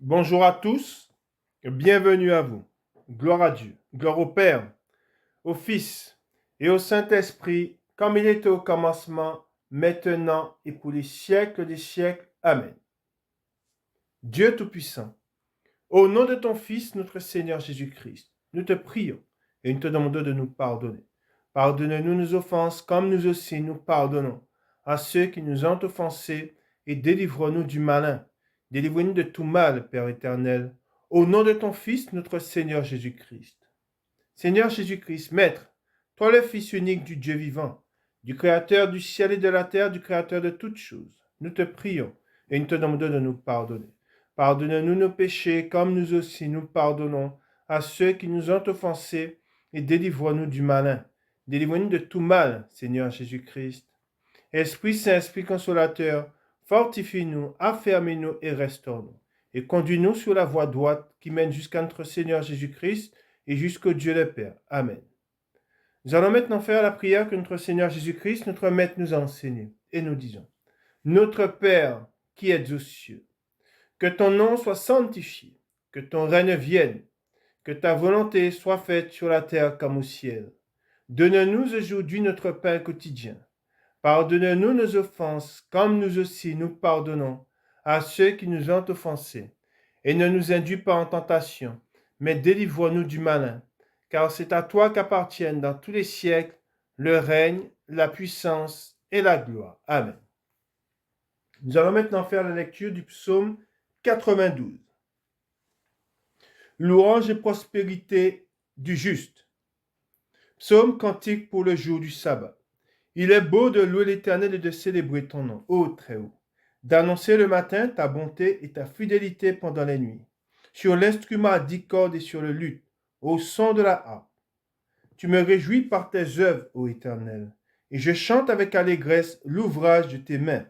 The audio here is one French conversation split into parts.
Bonjour à tous, bienvenue à vous. Gloire à Dieu, gloire au Père, au Fils et au Saint-Esprit, comme il était au commencement, maintenant et pour les siècles des siècles. Amen. Dieu Tout-Puissant, au nom de ton Fils, notre Seigneur Jésus-Christ, nous te prions et nous te demandons de nous pardonner. Pardonne-nous nos offenses comme nous aussi nous pardonnons à ceux qui nous ont offensés et délivre-nous du malin. Délivre-nous de tout mal, Père éternel, au nom de ton Fils, notre Seigneur Jésus-Christ. Seigneur Jésus-Christ, Maître, toi le Fils unique du Dieu vivant, du Créateur du ciel et de la terre, du Créateur de toutes choses, nous te prions et nous te demandons de nous pardonner. Pardonne-nous nos péchés comme nous aussi nous pardonnons à ceux qui nous ont offensés et délivre-nous du malin. Délivre-nous de tout mal, Seigneur Jésus-Christ. Esprit Saint, Esprit Consolateur, fortifie-nous, affermis-nous et restaure-nous. Et conduis-nous sur la voie droite qui mène jusqu'à notre Seigneur Jésus-Christ et jusqu'au Dieu le Père. Amen. Nous allons maintenant faire la prière que notre Seigneur Jésus-Christ, notre Maître, nous a enseignée. Et nous disons, Notre Père qui es aux cieux, que ton nom soit sanctifié, que ton règne vienne, que ta volonté soit faite sur la terre comme au ciel. Donne-nous aujourd'hui notre pain quotidien. Pardonne-nous nos offenses, comme nous aussi nous pardonnons à ceux qui nous ont offensés. Et ne nous induis pas en tentation, mais délivre-nous du malin, car c'est à toi qu'appartiennent dans tous les siècles le règne, la puissance et la gloire. Amen. Nous allons maintenant faire la lecture du psaume 92. Louange et prospérité du juste. Psaume cantique pour le jour du sabbat. Il est beau de louer l'Éternel et de célébrer ton nom, ô Très-Haut, d'annoncer le matin ta bonté et ta fidélité pendant les nuits, sur l'instrument à 10 cordes et sur le luth, au son de la harpe. Tu me réjouis par tes œuvres, ô Éternel, et je chante avec allégresse l'ouvrage de tes mains.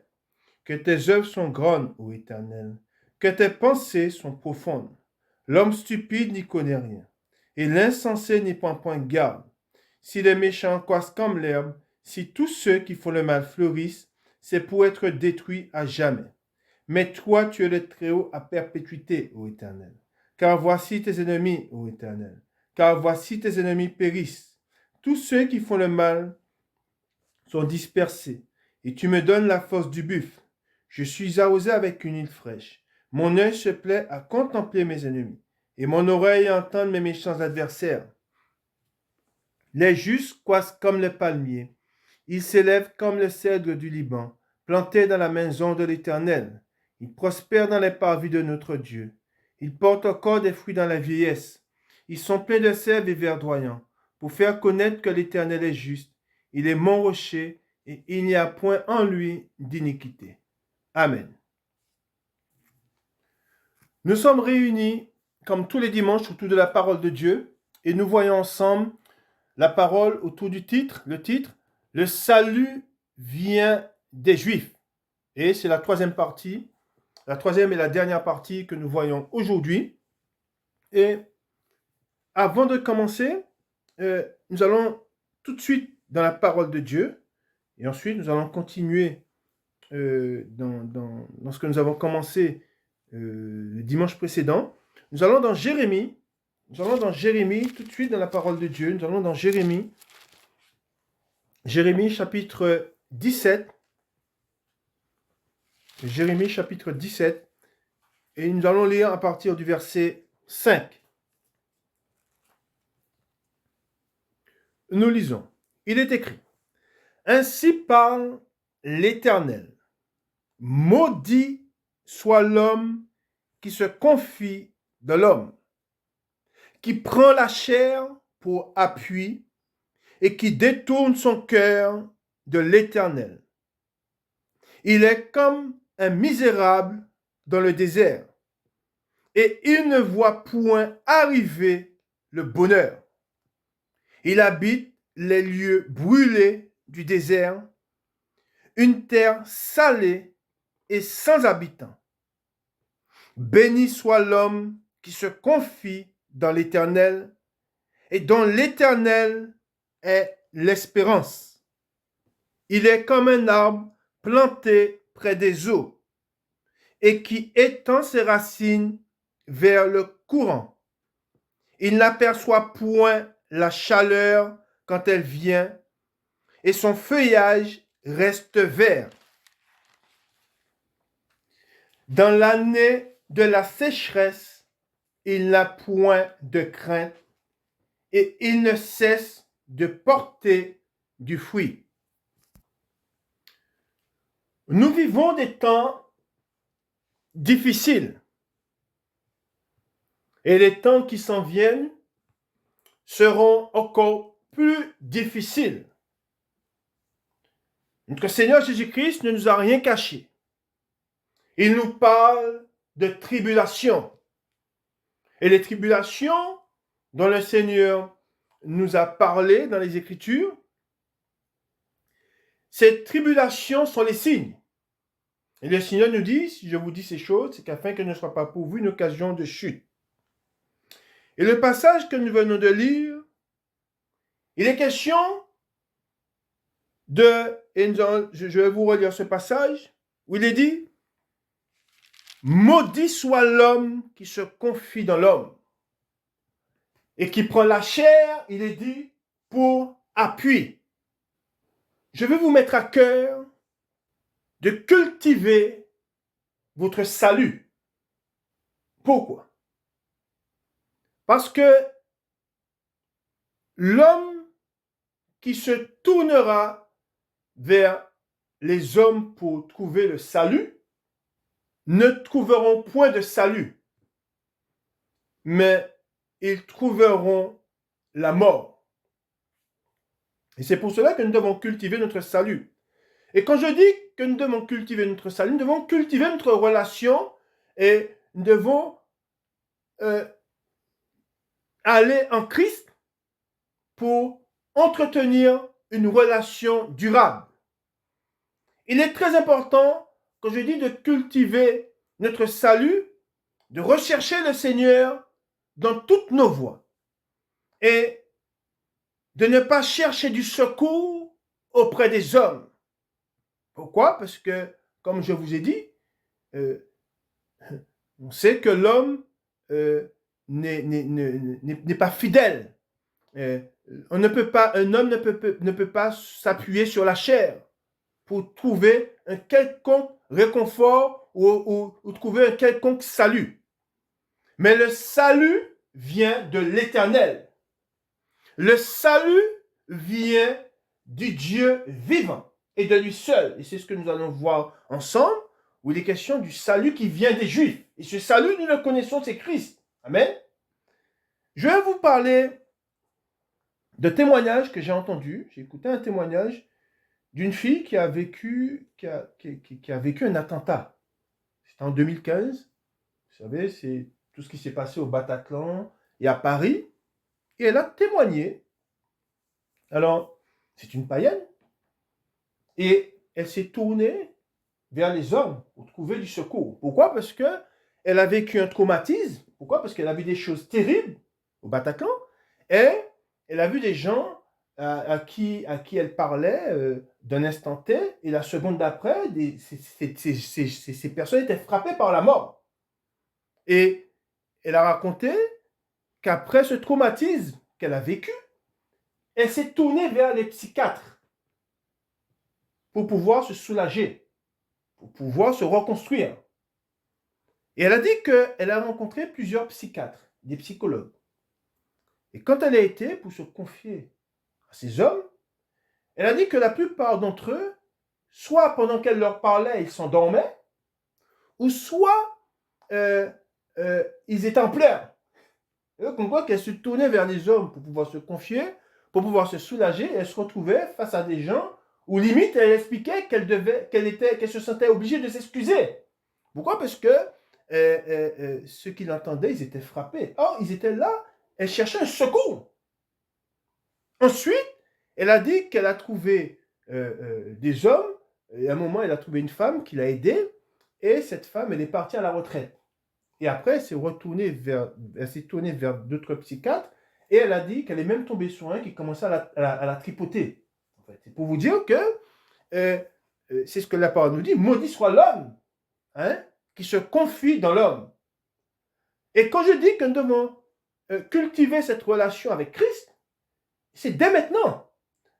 Que tes œuvres sont grandes, ô Éternel, que tes pensées sont profondes. L'homme stupide n'y connaît rien, et l'insensé n'y prend point garde. Si les méchants croissent comme l'herbe, si tous ceux qui font le mal fleurissent, c'est pour être détruits à jamais. Mais toi, tu es le Très-Haut à perpétuité, ô Éternel. Car voici tes ennemis, ô Éternel. Car voici tes ennemis périssent. Tous ceux qui font le mal sont dispersés, et tu me donnes la force du buffle. Je suis arrosé avec une huile fraîche. Mon œil se plaît à contempler mes ennemis, et mon oreille à entendre mes méchants adversaires. Les justes croissent comme les palmiers. Ils s'élèvent comme le cèdre du Liban, plantés dans la maison de l'Éternel. Ils prospèrent dans les parvis de notre Dieu. Ils portent encore des fruits dans la vieillesse. Ils sont pleins de sève et verdoyants, pour faire connaître que l'Éternel est juste. Il est mon rocher, et il n'y a point en lui d'iniquité. Amen. Nous sommes réunis, comme tous les dimanches, autour de la parole de Dieu, et nous voyons ensemble la parole autour du titre, le salut vient des Juifs. Et c'est la troisième et la dernière partie que nous voyons aujourd'hui. Et avant de commencer, nous allons tout de suite dans la parole de Dieu. Et ensuite, nous allons continuer dans ce que nous avons commencé le dimanche précédent. Nous allons dans Jérémie. Nous allons dans Jérémie, tout de suite dans la parole de Dieu. Nous allons dans Jérémie chapitre 17. Jérémie chapitre 17. Et nous allons lire à partir du verset 5. Nous lisons. Il est écrit. Ainsi parle l'Éternel. Maudit soit l'homme qui se confie de l'homme, qui prend la chair pour appui et qui détourne son cœur de l'Éternel. Il est comme un misérable dans le désert, et il ne voit point arriver le bonheur. Il habite les lieux brûlés du désert, une terre salée et sans habitants. Béni soit l'homme qui se confie dans l'Éternel et dont l'Éternel est l'espérance. Il est comme un arbre planté près des eaux et qui étend ses racines vers le courant. Il n'aperçoit point la chaleur quand elle vient et son feuillage reste vert. Dans l'année de la sécheresse, il n'a point de crainte et il ne cesse de porter du fruit. Nous vivons des temps difficiles et les temps qui s'en viennent seront encore plus difficiles. Notre Seigneur Jésus-Christ ne nous a rien caché. Il nous parle de tribulations. Et les tribulations dont le Seigneur nous a parlé dans les Écritures, ces tribulations sont les signes. Et le Seigneur nous dit, si je vous dis ces choses, c'est qu'afin que ne soit pas pour vous une occasion de chute. Et le passage que nous venons de lire, il est question de, et je vais vous relire ce passage, où il est dit, maudit soit l'homme qui se confie dans l'homme et qui prend la chair, il est dit, pour appui. Je vais vous mettre à cœur de cultiver votre salut. Pourquoi? Parce que l'homme qui se tournera vers les hommes pour trouver le salut ne trouveront point de salut, mais ils trouveront la mort. Et c'est pour cela que nous devons cultiver notre salut. Et quand je dis que nous devons cultiver notre salut, nous devons cultiver notre relation et nous devons aller en Christ pour entretenir une relation durable. Il est très important, quand je dis de cultiver notre salut, de rechercher le Seigneur dans toutes nos voies et de ne pas chercher du secours auprès des hommes. Pourquoi? Parce que, comme je vous ai dit, on sait que l'homme n'est pas fidèle. Un homme ne peut pas s'appuyer sur la chair pour trouver un quelconque réconfort ou trouver un quelconque salut. Mais le salut vient de l'Éternel. Le salut vient du Dieu vivant et de lui seul. Et c'est ce que nous allons voir ensemble, où il est question du salut qui vient des Juifs. Et ce salut, nous le connaissons, c'est Christ. Amen. Je vais vous parler de témoignages que j'ai entendus. J'ai écouté un témoignage d'une fille qui a vécu un attentat. C'était en 2015. Vous savez, c'est tout ce qui s'est passé au Bataclan et à Paris. Et elle a témoigné. Alors, c'est une païenne. Et elle s'est tournée vers les hommes pour trouver du secours. Pourquoi? Parce qu'elle a vécu un traumatisme. Pourquoi? Parce qu'elle a vu des choses terribles au Bataclan. Et elle a vu des gens à qui elle parlait d'un instant T, et la seconde d'après, ces personnes étaient frappées par la mort. Et elle a raconté qu'après ce traumatisme qu'elle a vécu, elle s'est tournée vers les psychiatres pour pouvoir se soulager, pour pouvoir se reconstruire. Et elle a dit qu'elle a rencontré plusieurs psychiatres, des psychologues. Et quand elle a été pour se confier à ces hommes, elle a dit que la plupart d'entre eux, soit pendant qu'elle leur parlait, ils s'endormaient, ou soit ils étaient en pleurs. Et donc on voit qu'elle se tournait vers les hommes pour pouvoir se confier, pour pouvoir se soulager, et elle se retrouvait face à des gens où limite elle expliquait qu'elle se sentait obligée de s'excuser. Pourquoi? Parce que ceux qui l'entendaient, ils étaient frappés. Or, ils étaient là, elle cherchait un secours. Ensuite, elle a dit qu'elle a trouvé des hommes, et à un moment, elle a trouvé une femme qui l'a aidée, et cette femme, elle est partie à la retraite. Et après, elle s'est tournée vers d'autres psychiatres, et elle a dit qu'elle est même tombée sur un qui commençait à la tripoter. En fait, c'est pour vous dire que c'est ce que la parole nous dit, maudit soit l'homme, hein, qui se confie dans l'homme. Et quand je dis que nous devons cultiver cette relation avec Christ, c'est dès maintenant.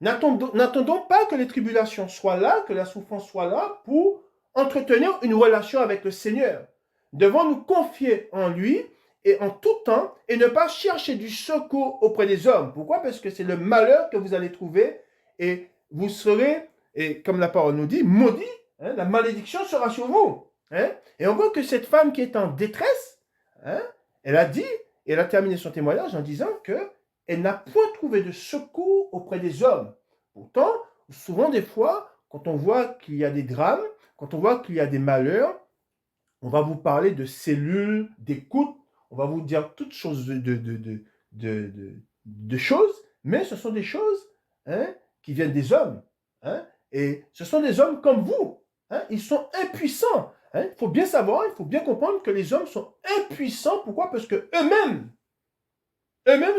N'attendons pas que les tribulations soient là, que la souffrance soit là pour entretenir une relation avec le Seigneur. Nous devons nous confier en lui et en tout temps et ne pas chercher du secours auprès des hommes. Pourquoi? Parce que c'est le malheur que vous allez trouver et vous serez, et comme la parole nous dit, maudit. Hein, la malédiction sera sur vous. Hein? Et on voit que cette femme qui est en détresse, hein, elle a dit, et elle a terminé son témoignage en disant que elle n'a point trouvé de secours auprès des hommes. Pourtant, souvent des fois, quand on voit qu'il y a des drames, quand on voit qu'il y a des malheurs, on va vous parler de cellules d'écoute, on va vous dire toutes choses de choses, mais ce sont des choses hein, qui viennent des hommes. Hein, et ce sont des hommes comme vous. Hein, ils sont impuissants. Hein, il faut bien savoir, il faut bien comprendre que les hommes sont impuissants. Pourquoi? Parce que eux-mêmes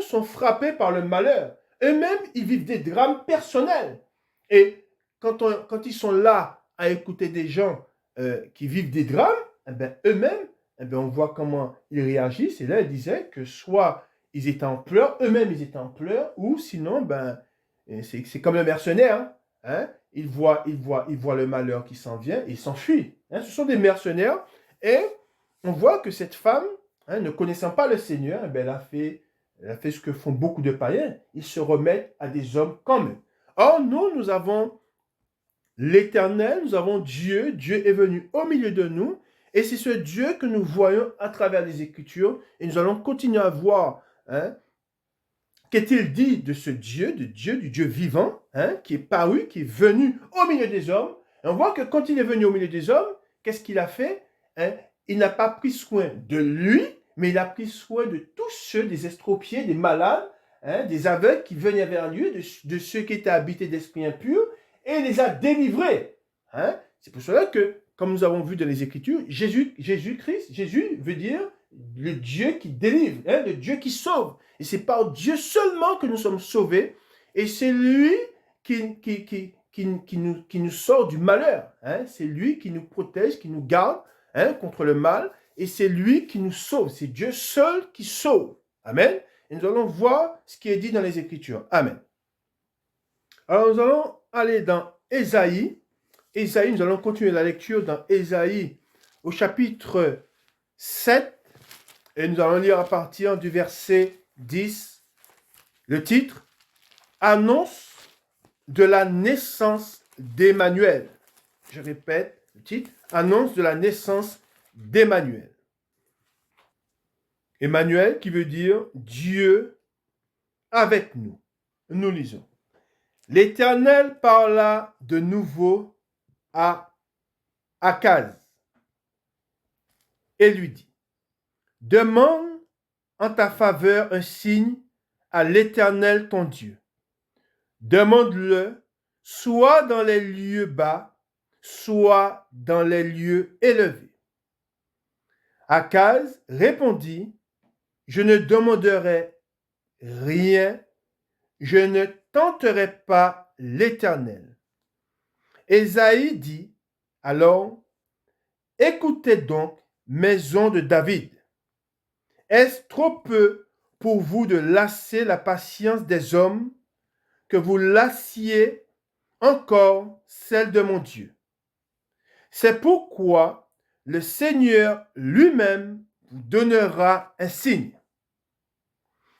sont frappés par le malheur. Eux-mêmes, ils vivent des drames personnels. Et quand ils sont là à écouter des gens qui vivent des drames, eh ben, eux-mêmes, eh ben, on voit comment ils réagissent. Et là, ils disaient que soit ils étaient en pleurs, eux-mêmes ils étaient en pleurs, ou sinon, ben, c'est comme le mercenaire. Hein? Ils voient le malheur qui s'en vient et ils s'enfuient. Hein? Ce sont des mercenaires. Et on voit que cette femme, hein, ne connaissant pas le Seigneur, eh ben, elle a fait ce que font beaucoup de païens. Ils se remettent à des hommes comme eux. Or, nous avons l'Éternel, nous avons Dieu. Dieu est venu au milieu de nous. Et c'est ce Dieu que nous voyons à travers les Écritures. Et nous allons continuer à voir hein, qu'est-il dit de ce Dieu, du Dieu vivant, hein, qui est paru, qui est venu au milieu des hommes. Et on voit que quand il est venu au milieu des hommes, qu'est-ce qu'il a fait hein? Il n'a pas pris soin de lui, mais il a pris soin de tous ceux, des estropiés, des malades, hein, des aveugles qui venaient vers lui, de ceux qui étaient habités d'esprits impurs, et il les a délivrés. Hein. C'est pour cela que, comme nous avons vu dans les Écritures, Jésus veut dire le Dieu qui délivre, hein, le Dieu qui sauve. Et c'est par Dieu seulement que nous sommes sauvés, et c'est lui qui nous sort du malheur. Hein. C'est lui qui nous protège, qui nous garde hein, contre le mal, et c'est lui qui nous sauve. C'est Dieu seul qui sauve. Amen. Et nous allons voir ce qui est dit dans les Écritures. Amen. Alors nous allons aller dans Ésaïe. Ésaïe, nous allons continuer la lecture dans Ésaïe au chapitre 7. Et nous allons lire à partir du verset 10. Le titre, Annonce de la naissance d'Emmanuel. Je répète le titre, Annonce de la naissance d'Emmanuel. Emmanuel qui veut dire Dieu avec nous. Nous lisons. L'Éternel parla de nouveau à Akaz et lui dit, demande en ta faveur un signe à l'Éternel ton Dieu. Demande-le soit dans les lieux bas, soit dans les lieux élevés. Akaz répondit, je ne demanderai rien, je ne tenterai pas l'Éternel. Ésaïe dit, alors, écoutez donc, maison de David. Est-ce trop peu pour vous de lasser la patience des hommes, que vous lassiez encore celle de mon Dieu? C'est pourquoi le Seigneur lui-même vous donnera un signe.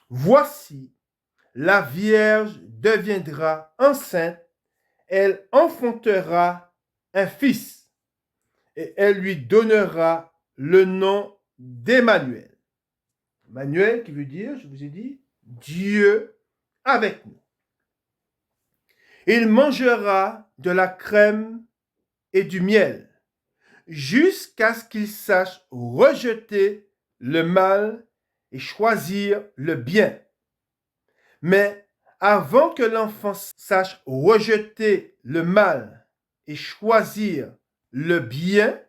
Voici, la Vierge deviendra enceinte, elle enfantera un fils, et elle lui donnera le nom d'Emmanuel. Emmanuel qui veut dire, je vous ai dit, Dieu avec nous. Il mangera de la crème et du miel, jusqu'à ce qu'il sache rejeter le mal et choisir le bien. Mais avant que l'enfant sache rejeter le mal et choisir le bien,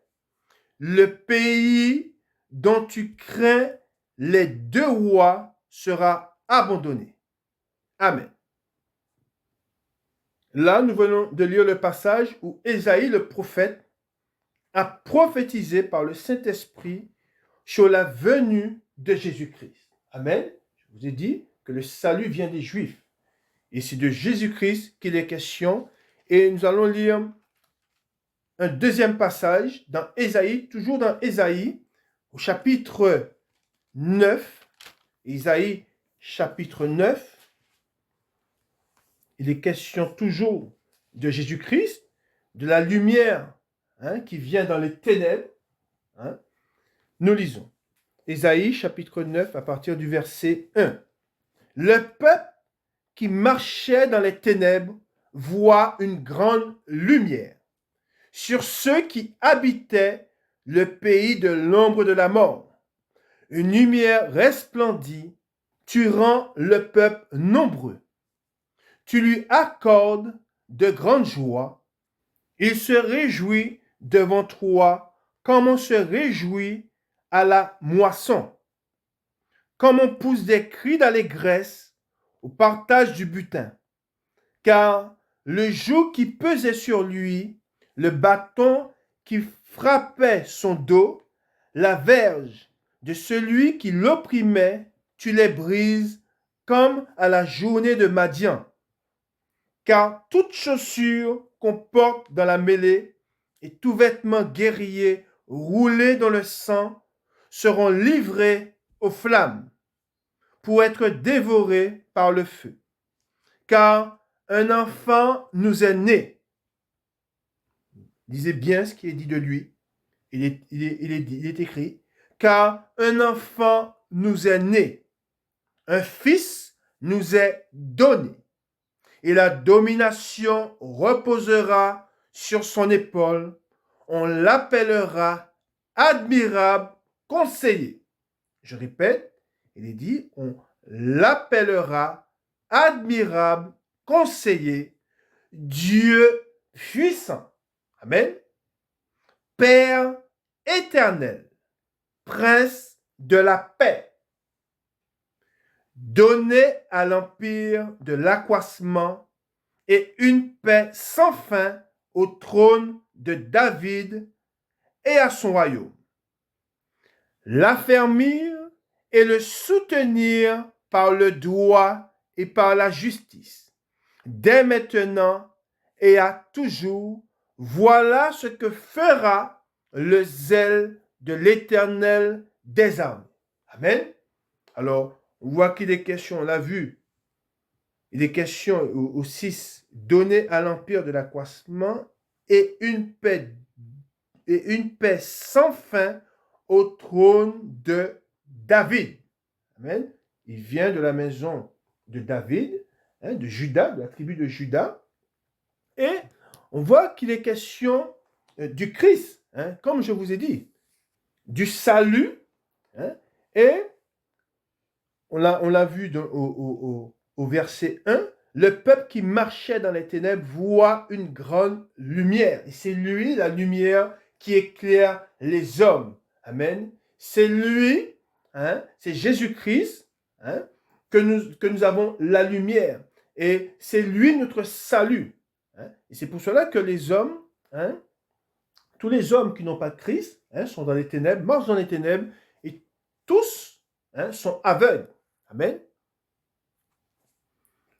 le pays dont tu crains les deux rois sera abandonné. Amen. Là, nous venons de lire le passage où Ésaïe, le prophète, a prophétisé par le Saint-Esprit sur la venue de Jésus-Christ. Amen. Je vous ai dit que le salut vient des Juifs. Et c'est de Jésus-Christ qu'il est question. Et nous allons lire un deuxième passage dans Ésaïe, toujours dans Ésaïe, au chapitre 9. Ésaïe, chapitre 9. Il est question toujours de Jésus-Christ, de la lumière qui vient dans les ténèbres. Nous lisons Ésaïe, chapitre 9, à partir du verset 1. Le peuple qui marchait dans les ténèbres voit une grande lumière. Sur ceux qui habitaient le pays de l'ombre de la mort, une lumière resplendit, tu rends le peuple nombreux. Tu lui accordes de grandes joies. Il se réjouit devant toi comme on se réjouit à la moisson, comme on pousse des cris d'allégresse au partage du butin. Car le joug qui pesait sur lui, le bâton qui frappait son dos, la verge de celui qui l'opprimait, tu les brises comme à la journée de Madian. Car toute chaussure qu'on porte dans la mêlée et tout vêtement guerrier roulé dans le sang seront livrés aux flammes pour être dévorés par le feu. Car un enfant nous est né. Lisez bien ce qui est dit de lui. Il est écrit, car un enfant nous est né. Un fils nous est donné. Et la domination reposera sur son épaule. On l'appellera admirable conseiller. Je répète, il est dit, on l'appellera admirable conseiller, Dieu puissant. Amen. Père éternel, prince de la paix. Donné à l'empire de l'accroissement et une paix sans fin au trône de David et à son royaume. L'affermir et le soutenir par le droit et par la justice, dès maintenant et à toujours, voilà ce que fera le zèle de l'Éternel des armées. Amen. Alors, on voit qu'il est question, on l'a vu, il est question au 6, donner à l'empire de l'accroissement et une paix sans fin au trône de David. Amen. Il vient de la maison de David, de Juda, de la tribu de Juda. Et on voit qu'il est question du Christ, comme je vous ai dit, du salut. Et on l'a vu au verset 1, le peuple qui marchait dans les ténèbres voit une grande lumière. Et c'est lui, la lumière, qui éclaire les hommes. Amen. C'est lui, c'est Jésus-Christ, que nous avons la lumière. Et c'est lui notre salut. Et c'est pour cela que les hommes, tous les hommes qui n'ont pas de Christ, sont dans les ténèbres, marchent dans les ténèbres, et tous sont aveugles. Amen.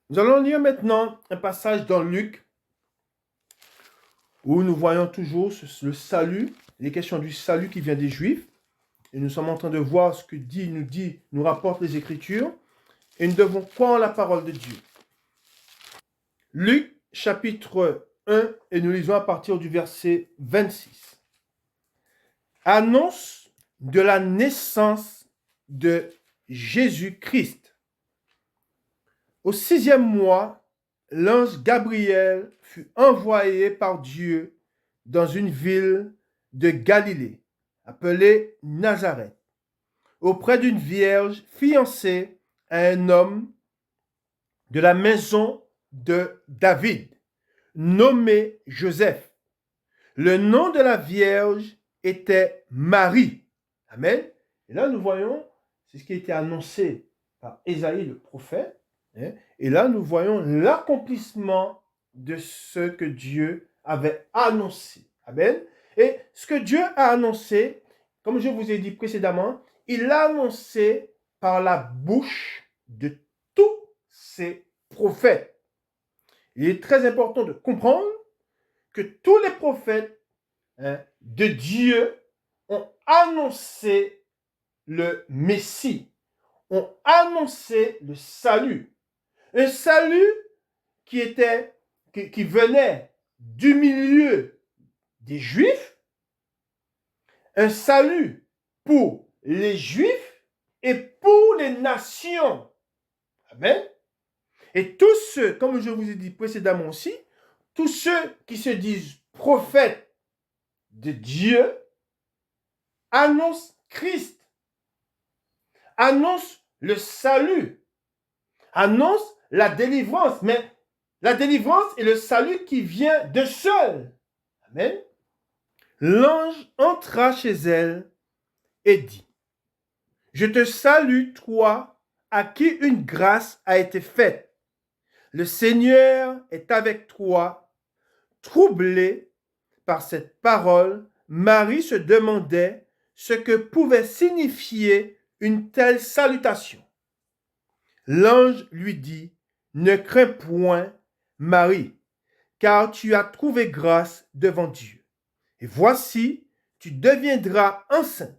Nous allons lire maintenant un passage dans Luc, où nous voyons toujours le salut, les questions du salut qui vient des Juifs. Et nous sommes en train de voir ce que nous rapportent les Écritures. Et nous devons croire en la parole de Dieu. Luc, chapitre 1, et nous lisons à partir du verset 26. Annonce de la naissance de Jésus-Christ. Au 6e mois, l'ange Gabriel fut envoyé par Dieu dans une ville de Galilée, appelée Nazareth, auprès d'une vierge fiancée à un homme de la maison de David, nommé Joseph. Le nom de la vierge était Marie. Amen. Et là, nous voyons, c'est ce qui a été annoncé par Ésaïe le prophète. Et là, nous voyons l'accomplissement de ce que Dieu avait annoncé. Amen. Et ce que Dieu a annoncé, comme je vous ai dit précédemment, il l'a annoncé par la bouche de tous ses prophètes. Il est très important de comprendre que tous les prophètes de Dieu ont annoncé le Messie, ont annoncé le salut. Un salut qui venait du milieu des Juifs, un salut pour les Juifs et pour les nations. Amen. Et tous ceux, comme je vous ai dit précédemment aussi, tous ceux qui se disent prophètes de Dieu annoncent Christ, annoncent le salut, annoncent la délivrance. Mais la délivrance et le salut qui vient de seul. Amen. L'ange entra chez elle et dit, « Je te salue, toi, à qui une grâce a été faite. Le Seigneur est avec toi. » Troublée par cette parole, Marie se demandait ce que pouvait signifier une telle salutation. L'ange lui dit, « Ne crains point, Marie, car tu as trouvé grâce devant Dieu. Et voici, tu deviendras enceinte,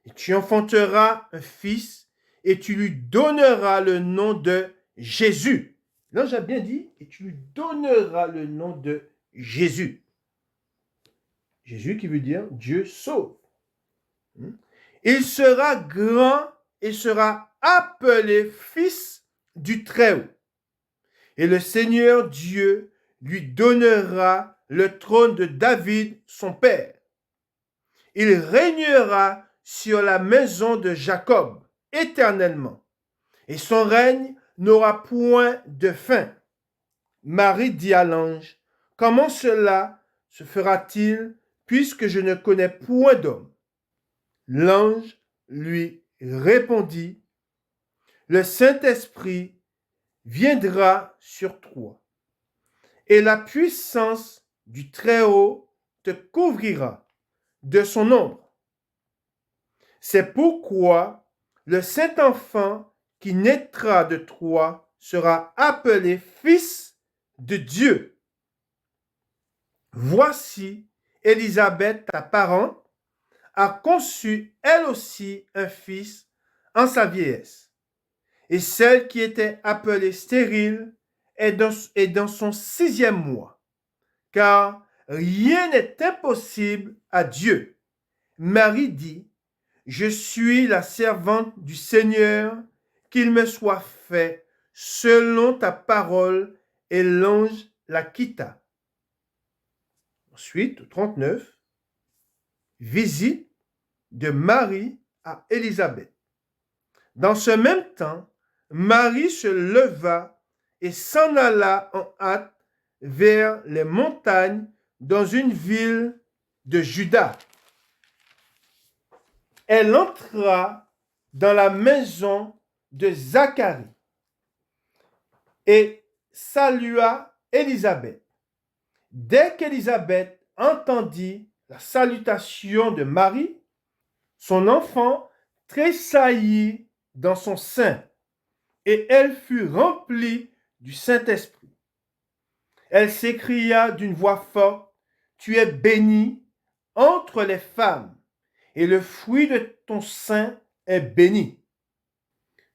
et tu enfanteras un fils, et tu lui donneras le nom de Jésus. » L'ange a bien dit, et tu lui donneras le nom de Jésus. Jésus qui veut dire Dieu sauve. Il sera grand et sera appelé fils du Très-Haut. Et le Seigneur Dieu lui donnera le trône de David, son père. Il régnera sur la maison de Jacob éternellement, et son règne n'aura point de fin. Marie dit à l'ange, « Comment cela se fera-t-il, puisque je ne connais point d'homme ?» L'ange lui répondit, « Le Saint-Esprit viendra sur toi, et la puissance du Très-Haut te couvrira de son ombre. C'est pourquoi le Saint-Enfant qui naîtra de toi sera appelé Fils de Dieu. Voici, Élisabeth, ta parente, a conçu elle aussi un fils en sa vieillesse. Et celle qui était appelée stérile est dans son 6e mois, car rien n'est impossible à Dieu. Marie dit, « Je suis la servante du Seigneur, qu'il me soit fait selon ta parole. » Et l'ange la quitta. Ensuite, au 39, visite de Marie à Élisabeth. Dans ce même temps, Marie se leva et s'en alla en hâte vers les montagnes dans une ville de Juda. Elle entra dans la maison de Zacharie et salua Élisabeth. Dès qu'Élisabeth entendit la salutation de Marie, son enfant tressaillit dans son sein et elle fut remplie du Saint-Esprit. Elle s'écria d'une voix forte, « Tu es bénie entre les femmes, et le fruit de ton sein est béni.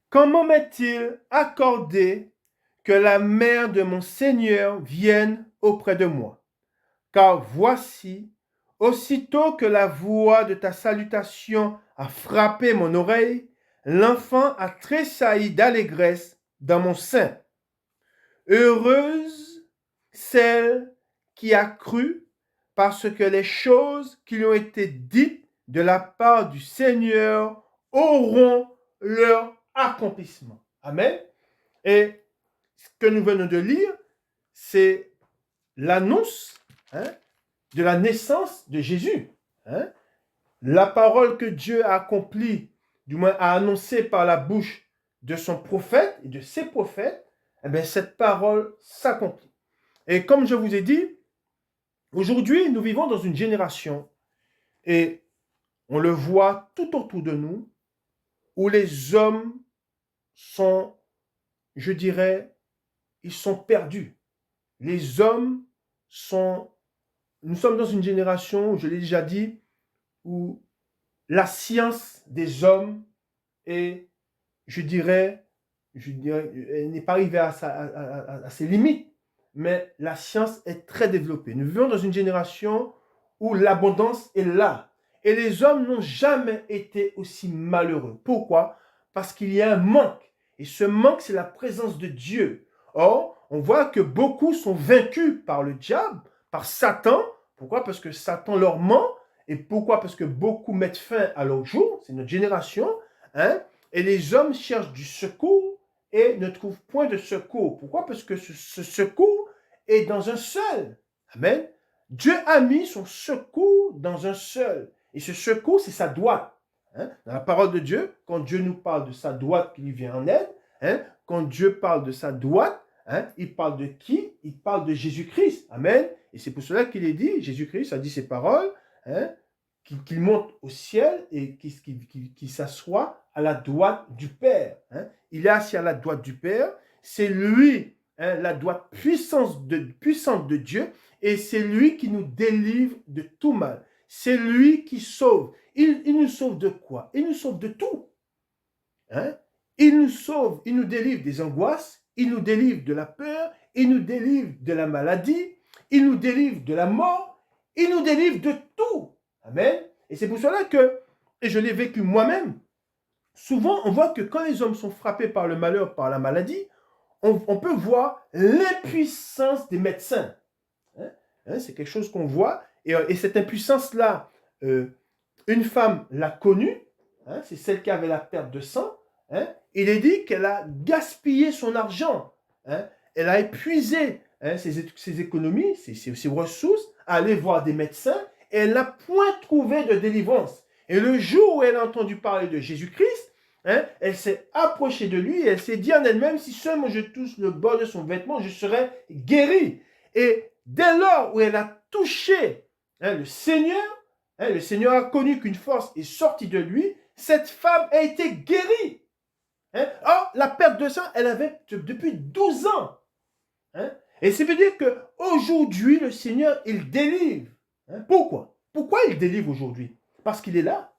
Comment m'est-il accordé que la mère de mon Seigneur vienne auprès de moi? Car voici, aussitôt que la voix de ta salutation a frappé mon oreille, l'enfant a tressailli d'allégresse dans mon sein. Heureuse celle qui a cru, parce que les choses qui lui ont été dites de la part du Seigneur auront leur accomplissement. » Amen. Et ce que nous venons de lire, c'est l'annonce de la naissance de Jésus. La parole que Dieu a accomplie, du moins a annoncée par la bouche de son prophète et de ses prophètes, eh bien, cette parole s'accomplit. Et comme je vous ai dit, aujourd'hui, nous vivons dans une génération, et on le voit tout autour de nous, où les hommes sont, je dirais, ils sont perdus. Les hommes sont... Nous sommes dans une génération, je l'ai déjà dit, où la science des hommes est, elle n'est pas arrivée à ses limites, mais la science est très développée. Nous vivons dans une génération où l'abondance est là. Et les hommes n'ont jamais été aussi malheureux. Pourquoi? Parce qu'il y a un manque. Et ce manque, c'est la présence de Dieu. Or, on voit que beaucoup sont vaincus par le diable, par Satan. Pourquoi? Parce que Satan leur ment. Et pourquoi? Parce que beaucoup mettent fin à leur jour. C'est notre génération. Hein? Et les hommes cherchent du secours et ne trouvent point de secours. Pourquoi? Parce que ce secours est dans un seul. Amen. Dieu a mis son secours dans un seul. Et ce secours, c'est sa droite. Hein? Dans la parole de Dieu, quand Dieu nous parle de sa droite qui lui vient en aide, hein? Quand Dieu parle de sa droite, hein? Il parle de qui? Il parle de Jésus-Christ. Amen. Et c'est pour cela qu'il est dit, Jésus-Christ a dit ces paroles, hein? Qu'il monte au ciel et qu'il s'assoit à la droite du Père. Hein? Il est assis à la droite du Père. C'est lui, hein, la droite puissante de Dieu, et c'est lui qui nous délivre de tout mal. C'est lui qui sauve. Il nous sauve de quoi? Il nous sauve de tout. Hein? Il nous sauve, il nous délivre des angoisses, il nous délivre de la peur, il nous délivre de la maladie, il nous délivre de la mort, il nous délivre de tout. Amen. Et c'est pour cela que, et je l'ai vécu moi-même, souvent on voit que quand les hommes sont frappés par le malheur, par la maladie, on peut voir l'impuissance des médecins. Hein, c'est quelque chose qu'on voit. Et cette impuissance-là, une femme l'a connue, hein, c'est celle qui avait la perte de sang. Hein, il est dit qu'elle a gaspillé son argent. Hein, elle a épuisé ses économies, ses ressources, à aller voir des médecins. Et elle n'a point trouvé de délivrance. Et le jour où elle a entendu parler de Jésus-Christ, hein, elle s'est approchée de lui et elle s'est dit en elle-même, si seulement je touche le bord de son vêtement, je serai guérie. Et dès lors où elle a touché, hein, le Seigneur a connu qu'une force est sortie de lui, cette femme a été guérie. Hein? Or, la perte de sang, elle avait depuis 12 ans. Hein? Et ça veut dire qu'aujourd'hui, le Seigneur, il délivre. Hein? Pourquoi? Pourquoi il délivre aujourd'hui? Parce qu'il est là.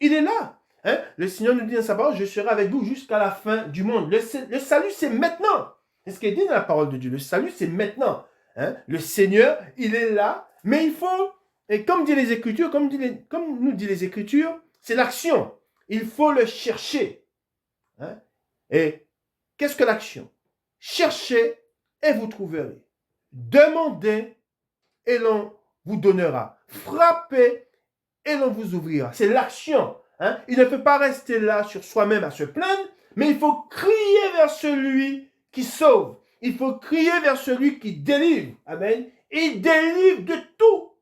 Il est là. Hein? Le Seigneur nous dit dans sa parole, je serai avec vous jusqu'à la fin du monde. Le salut, c'est maintenant. C'est ce qui est dit dans la parole de Dieu. Le salut, c'est maintenant. Hein? Le Seigneur, il est là. Mais il faut, et comme dit les Écritures, comme nous dit les Écritures, c'est l'action. Il faut le chercher. Hein? Et qu'est-ce que l'action? Cherchez et vous trouverez. Demandez et l'on vous donnera. Frappez et l'on vous ouvrira. C'est l'action. Hein? Il ne peut pas rester là sur soi-même à se plaindre, mais il faut crier vers celui qui sauve. Il faut crier vers celui qui délivre. Amen. Il délivre de tout.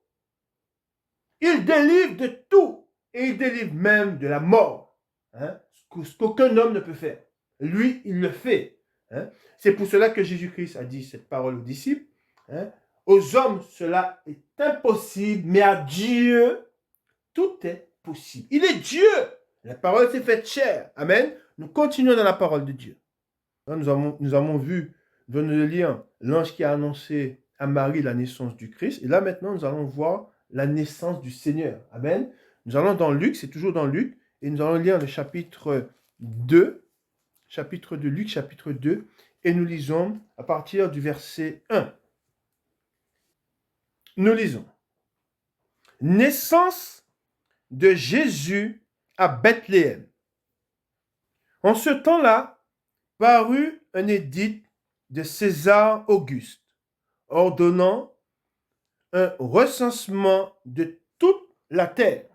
Il délivre de tout. Et il délivre même de la mort. Hein? Ce qu'aucun homme ne peut faire. Lui, il le fait. Hein? C'est pour cela que Jésus-Christ a dit cette parole aux disciples. Hein? Aux hommes, cela est impossible, mais à Dieu, tout est possible. Il est Dieu. La parole s'est faite chair. Amen. Nous continuons dans la parole de Dieu. Nous avons vu, nous venons de lire, l'ange qui a annoncé à Marie la naissance du Christ. Et là, maintenant, nous allons voir la naissance du Seigneur. Amen. Nous allons dans Luc, c'est toujours dans Luc, et nous allons lire le chapitre 2, chapitre de Luc, chapitre 2, et nous lisons à partir du verset 1. Nous lisons. Naissance de Jésus à Bethléem. En ce temps-là, parut un édit de César Auguste, ordonnant un recensement de toute la terre.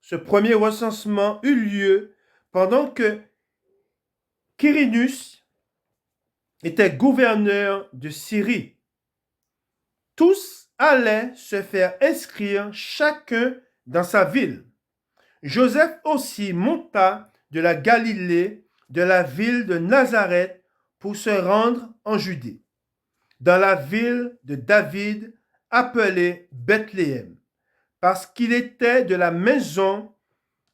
Ce premier recensement eut lieu pendant que Quirinus était gouverneur de Syrie. Tous allaient se faire inscrire chacun dans sa ville. Joseph aussi monta de la Galilée, de la ville de Nazareth, pour se rendre en Judée, dans la ville de David, appelée Bethléem, parce qu'il était de la maison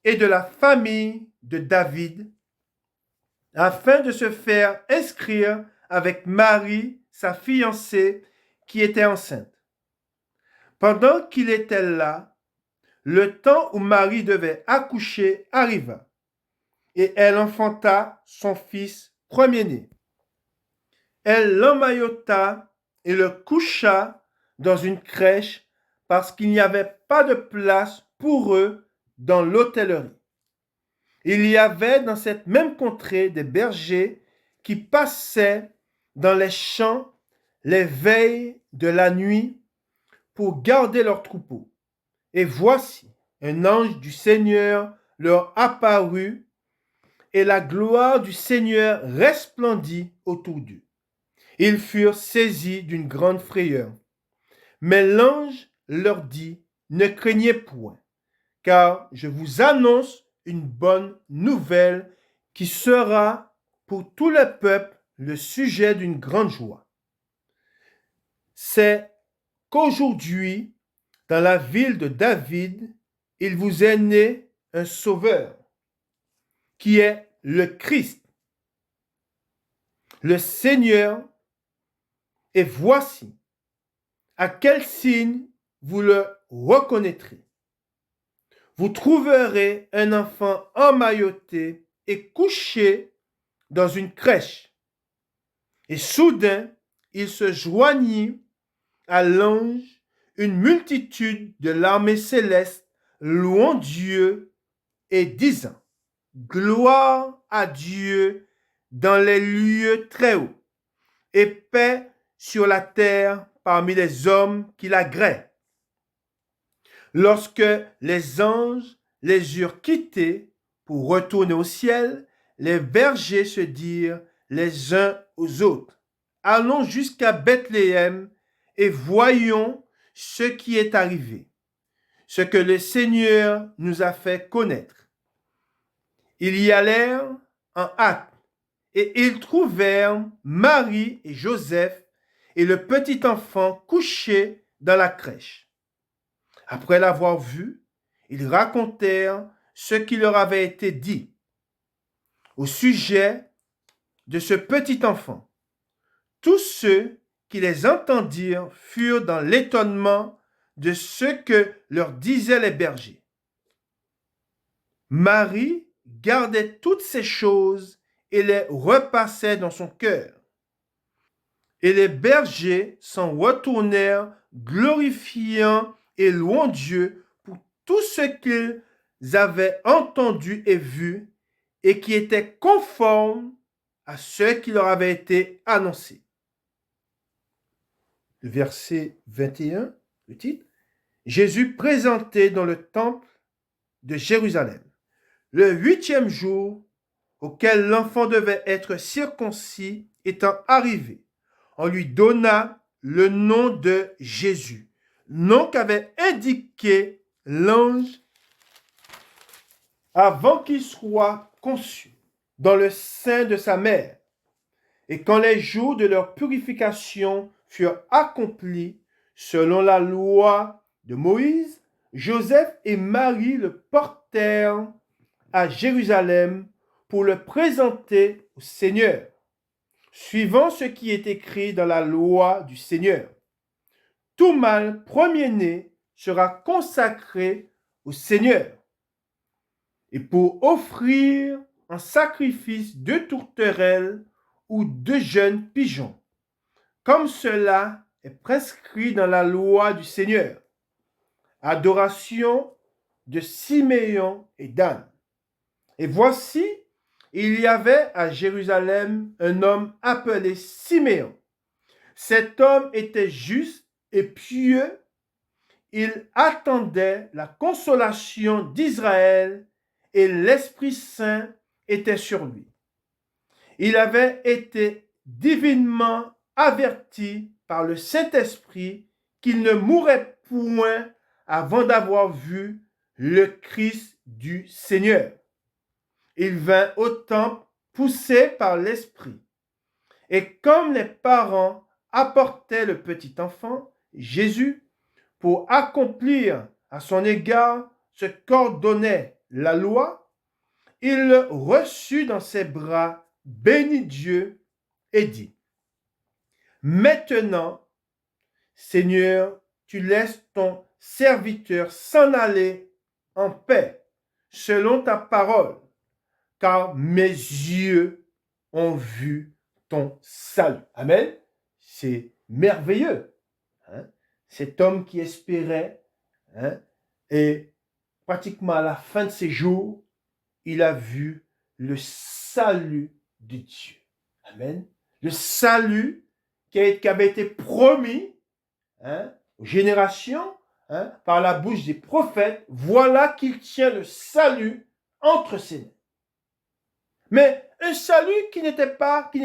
et de la famille de David, afin de se faire inscrire avec Marie, sa fiancée, qui était enceinte. Pendant qu'il était là, le temps où Marie devait accoucher arriva, et elle enfanta son fils premier-né. Elle l'emmaillota et le coucha dans une crèche parce qu'il n'y avait pas de place pour eux dans l'hôtellerie. Il y avait dans cette même contrée des bergers qui passaient dans les champs les veilles de la nuit pour garder leurs troupeaux. Et voici, un ange du Seigneur leur apparut, et la gloire du Seigneur resplendit autour d'eux. Ils furent saisis d'une grande frayeur. Mais l'ange leur dit, ne craignez point, car je vous annonce une bonne nouvelle qui sera pour tout le peuple le sujet d'une grande joie. C'est qu'aujourd'hui, dans la ville de David, il vous est né un sauveur, qui est le Christ, le Seigneur. Et voici, à quel signe vous le reconnaîtrez. Vous trouverez un enfant emmailloté et couché dans une crèche. Et soudain, il se joignit à l'ange une multitude de l'armée céleste louant Dieu et disant, gloire à Dieu dans les lieux très hauts et paix sur la terre parmi les hommes qui l'agréent. Lorsque les anges les eurent quittés pour retourner au ciel, les bergers se dirent les uns aux autres, allons jusqu'à Bethléem et voyons ce qui est arrivé, ce que le Seigneur nous a fait connaître. Ils y allèrent en hâte, et ils trouvèrent Marie et Joseph et le petit enfant couché dans la crèche. Après l'avoir vu, ils racontèrent ce qui leur avait été dit au sujet de ce petit enfant. Tous ceux qui les entendirent furent dans l'étonnement de ce que leur disaient les bergers. Marie gardait toutes ces choses et les repassait dans son cœur. Et les bergers s'en retournèrent, glorifiant et louant Dieu pour tout ce qu'ils avaient entendu et vu, et qui était conforme à ce qui leur avait été annoncé. Le verset 21, le titre, Jésus présenté dans le temple de Jérusalem. Le 8e jour auquel l'enfant devait être circoncis étant arrivé, on lui donna le nom de Jésus, nom qu'avait indiqué l'ange avant qu'il soit conçu dans le sein de sa mère. Et quand les jours de leur purification furent accomplis, selon la loi de Moïse, Joseph et Marie le portèrent à Jérusalem pour le présenter au Seigneur, suivant ce qui est écrit dans la loi du Seigneur. Tout mâle premier-né sera consacré au Seigneur. Et pour offrir en sacrifice 2 tourterelles ou 2 jeunes pigeons, comme cela est prescrit dans la loi du Seigneur. Adoration de Siméon et d'Anne. Et voici, il y avait à Jérusalem un homme appelé Siméon. Cet homme était juste et pieux. Il attendait la consolation d'Israël et l'Esprit Saint était sur lui. Il avait été divinement averti par le Saint-Esprit qu'il ne mourrait point avant d'avoir vu le Christ du Seigneur. Il vint au temple poussé par l'Esprit. Et comme les parents apportaient le petit enfant, Jésus, pour accomplir à son égard ce qu'ordonnait la loi, il reçut dans ses bras, bénit Dieu et dit, maintenant, Seigneur, tu laisses ton serviteur s'en aller en paix, selon ta parole, car mes yeux ont vu ton salut. Amen. C'est merveilleux. Hein? Cet homme qui espérait, hein, et pratiquement à la fin de ses jours, il a vu le salut de Dieu. Amen. Le salut qui avait été promis, hein, aux générations, hein, par la bouche des prophètes. Voilà qu'il tient le salut entre ses mains. Mais un salut qui n'est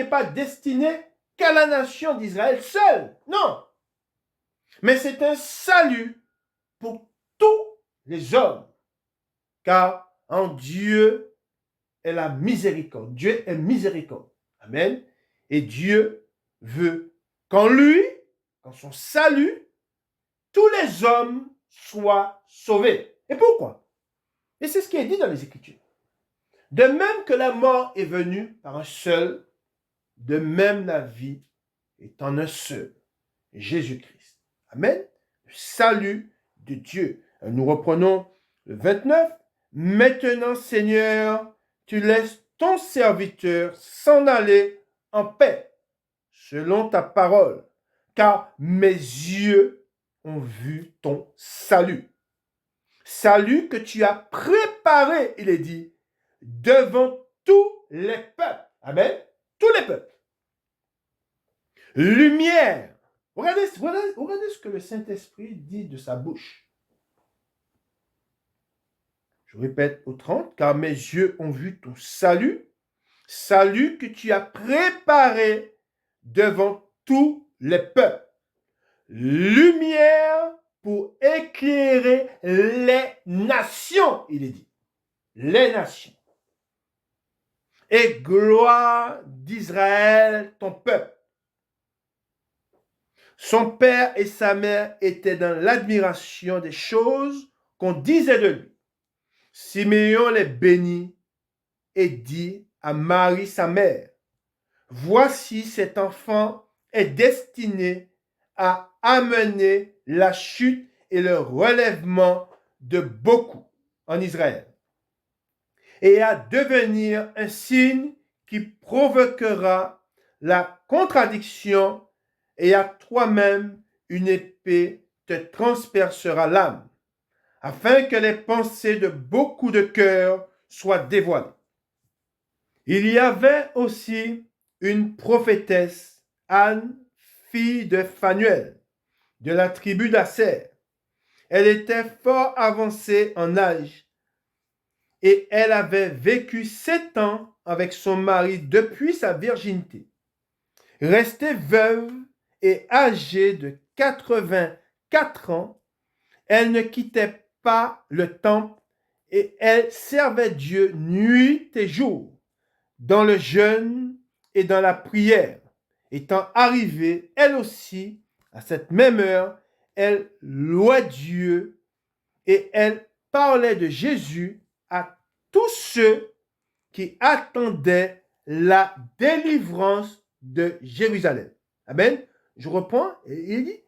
pas destiné qu'à la nation d'Israël seule. Non. Mais c'est un salut pour tous les hommes. Car en Dieu est la miséricorde. Dieu est miséricorde. Amen. Et Dieu veut qu'en lui, qu'en son salut, tous les hommes soient sauvés. Et pourquoi? Et c'est ce qui est dit dans les Écritures. De même que la mort est venue par un seul, de même la vie est en un seul, Jésus-Christ. Amen. Le salut de Dieu. Nous reprenons le 29. Maintenant, Seigneur, tu laisses ton serviteur s'en aller en paix, selon ta parole, car mes yeux ont vu ton salut. Salut que tu as préparé, il est dit, devant tous les peuples. Amen. Tous les peuples. Lumière. Regardez ce que le Saint-Esprit dit de sa bouche. Je répète au 30, car mes yeux ont vu ton salut, salut que tu as préparé devant tous les peuples. Lumière pour éclairer les nations, il est dit. Les nations. Et gloire d'Israël, ton peuple. Son père et sa mère étaient dans l'admiration des choses qu'on disait de lui. Siméon les bénit et dit à Marie sa mère, voici cet enfant est destiné à amener la chute et le relèvement de beaucoup en Israël et à devenir un signe qui provoquera la contradiction et à toi-même une épée te transpercera l'âme, afin que les pensées de beaucoup de cœurs soient dévoilées. Il y avait aussi une prophétesse, Anne, fille de Phanuel, de la tribu d'Aser. Elle était fort avancée en âge et elle avait vécu 7 ans avec son mari depuis sa virginité. Restée veuve et âgée de 84 ans, elle ne quittait pas le temple et elle servait Dieu nuit et jour, dans le jeûne et dans la prière. Étant arrivée, elle aussi, à cette même heure, elle louait Dieu et elle parlait de Jésus à tous ceux qui attendaient la délivrance de Jérusalem. Amen. Je reprends, et il dit,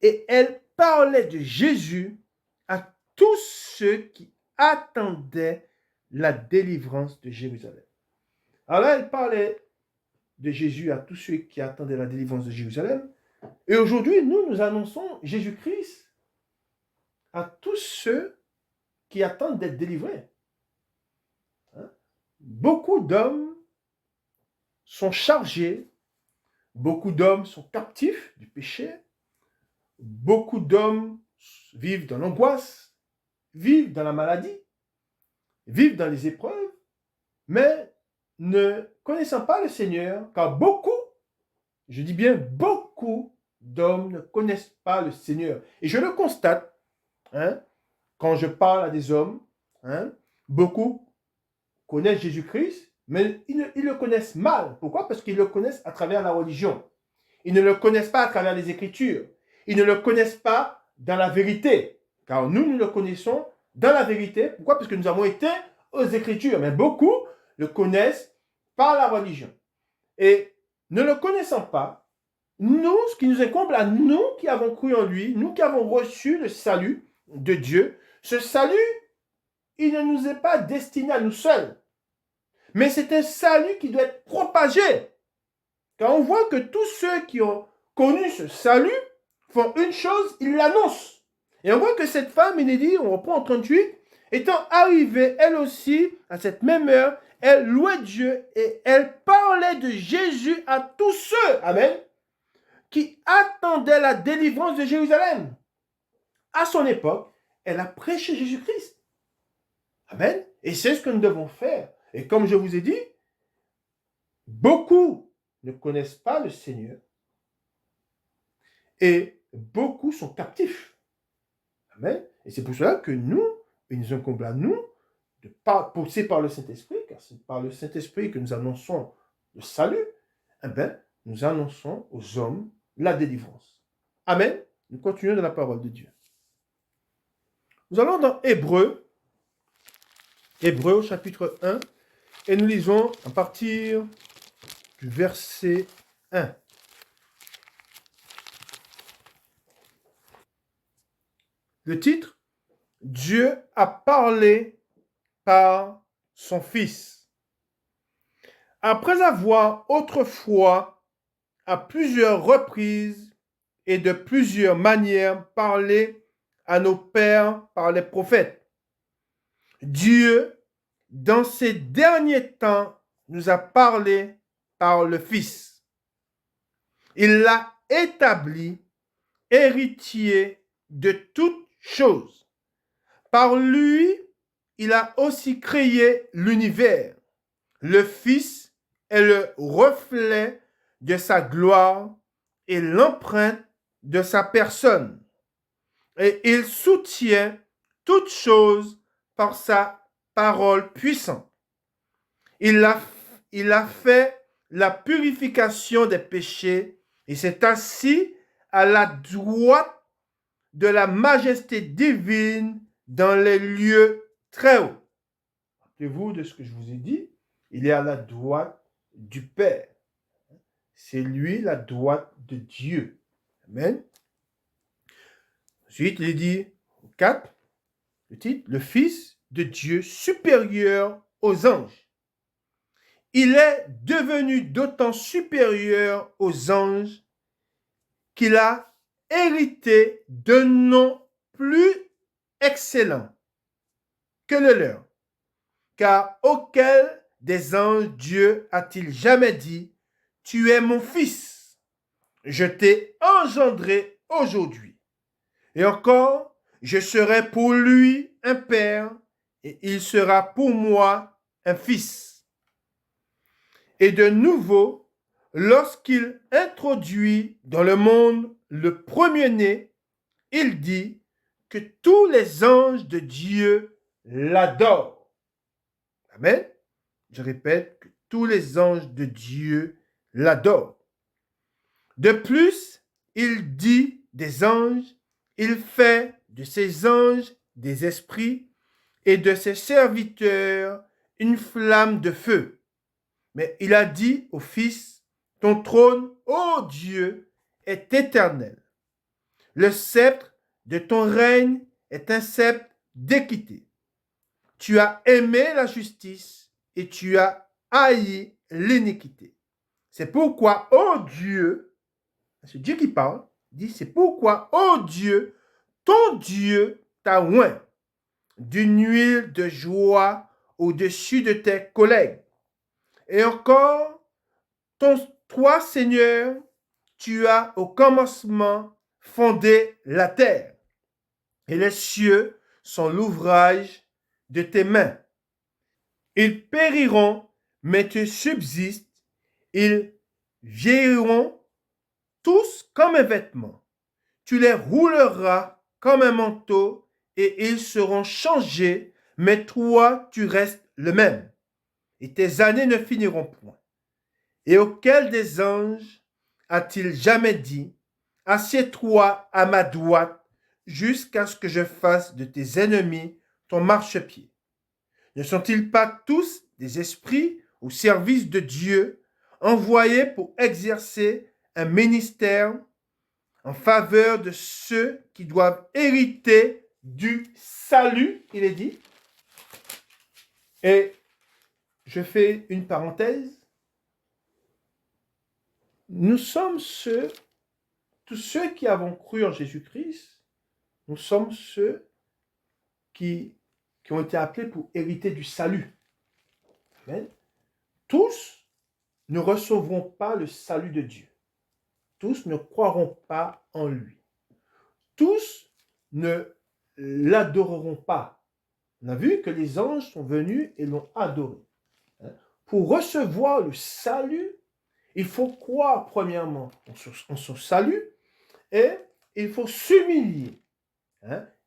et elle parlait de Jésus à tous ceux qui attendaient la délivrance de Jérusalem. Alors là, elle parlait de Jésus à tous ceux qui attendaient la délivrance de Jérusalem. Et aujourd'hui, nous annonçons Jésus-Christ à tous ceux qui attendent d'être délivrés. Hein? Beaucoup d'hommes sont chargés, beaucoup d'hommes sont captifs du péché, beaucoup d'hommes vivent dans l'angoisse, vivent dans la maladie, vivent dans les épreuves, mais ne connaissant pas le Seigneur, car beaucoup, je dis bien beaucoup d'hommes ne connaissent pas le Seigneur. Et je le constate, hein, quand je parle à des hommes, hein, beaucoup connaissent Jésus-Christ, mais ils le connaissent mal. Pourquoi? Parce qu'ils le connaissent à travers la religion. Ils ne le connaissent pas à travers les Écritures. Ils ne le connaissent pas dans la vérité. Car nous le connaissons dans la vérité. Pourquoi? Parce que nous avons été aux Écritures, mais beaucoup le connaissent par la religion. Et ne le connaissant pas, nous, ce qui nous incombe à nous qui avons cru en lui, nous qui avons reçu le salut de Dieu, ce salut, il ne nous est pas destiné à nous seuls. Mais c'est un salut qui doit être propagé. Car on voit que tous ceux qui ont connu ce salut font une chose, ils l'annoncent. Et on voit que cette femme, il est dit, on reprend en 38, étant arrivée elle aussi à cette même heure, elle louait Dieu et elle parlait de Jésus à tous ceux, amen, qui attendaient la délivrance de Jérusalem. À son époque, elle a prêché Jésus-Christ. Amen. Et c'est ce que nous devons faire. Et comme je vous ai dit, beaucoup ne connaissent pas le Seigneur et beaucoup sont captifs. Amen. Et c'est pour cela que nous, il nous incombe à nous, de poussés par le Saint-Esprit, car c'est par le Saint-Esprit que nous annonçons le salut, eh bien, nous annonçons aux hommes la délivrance. Amen. Nous continuons dans la parole de Dieu. Nous allons dans Hébreux au chapitre 1, et nous lisons à partir du verset 1. Le titre, Dieu a parlé par son Fils. Après avoir autrefois, à plusieurs reprises et de plusieurs manières, parlé à nos pères par les prophètes, Dieu, dans ces derniers temps, nous a parlé par le Fils. Il l'a établi, héritier de toutes choses. Par lui, il a aussi créé l'univers. Le Fils est le reflet de sa gloire et l'empreinte de sa personne. Et il soutient toutes choses par sa parole puissante. Il a fait la purification des péchés et s'est assis à la droite de la majesté divine dans les lieux très hauts. Rappelez-vous de ce que je vous ai dit, il est à la droite du Père. C'est lui la droite de Dieu. Amen. Ensuite, il dit, 4, le titre, le Fils de Dieu supérieur aux anges. Il est devenu d'autant supérieur aux anges qu'il a hérité d'un nom plus excellent que le leur. Car auquel des anges Dieu a-t-il jamais dit, tu es mon fils, je t'ai engendré aujourd'hui. Et encore, je serai pour lui un père, et il sera pour moi un fils. Et de nouveau, lorsqu'il introduit dans le monde le premier-né, il dit que tous les anges de Dieu l'adorent. Amen. Je répète que tous les anges de Dieu l'adorent. De plus, il dit des anges, il fait de ses anges des esprits et de ses serviteurs une flamme de feu. Mais il a dit au Fils, ton trône, ô Dieu, est éternel. Le sceptre de ton règne est un sceptre d'équité. Tu as aimé la justice et tu as haï l'iniquité. C'est pourquoi, ô Dieu, c'est Dieu qui parle, dit, c'est pourquoi, ô Dieu, ton Dieu t'a oint d'une huile de joie au-dessus de tes collègues. Et encore, toi, Seigneur, tu as au commencement fondé la terre, et les cieux sont l'ouvrage de tes mains. Ils périront, mais tu subsistes, ils vieilliront tous comme un vêtement. Tu les rouleras comme un manteau, et ils seront changés, mais toi, tu restes le même, et tes années ne finiront point. Et auquel des anges a-t-il jamais dit, assieds-toi à ma droite jusqu'à ce que je fasse de tes ennemis ton marchepied? Ne sont-ils pas tous des esprits au service de Dieu, envoyés pour exercer un ministère en faveur de ceux qui doivent hériter du salut, il est dit. Et je fais une parenthèse. Nous sommes tous ceux qui avons cru en Jésus-Christ, nous sommes ceux qui ont été appelés pour hériter du salut. Amen. Tous ne recevront pas le salut de Dieu. Tous ne croiront pas en lui. Tous ne l'adoreront pas. On a vu que les anges sont venus et l'ont adoré. Pour recevoir le salut, il faut croire premièrement en son salut et il faut s'humilier.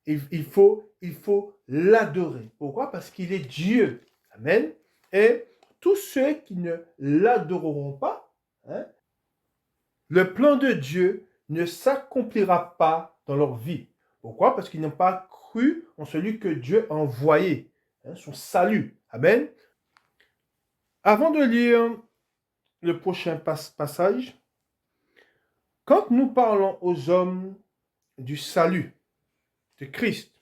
Il faut l'adorer. Pourquoi? Parce qu'il est Dieu. Amen. Et tous ceux qui ne l'adoreront pas, le plan de Dieu ne s'accomplira pas dans leur vie. Pourquoi? Parce qu'ils n'ont pas cru en celui que Dieu a envoyé, son salut. Amen. Avant de lire le prochain passage, quand nous parlons aux hommes du salut de Christ,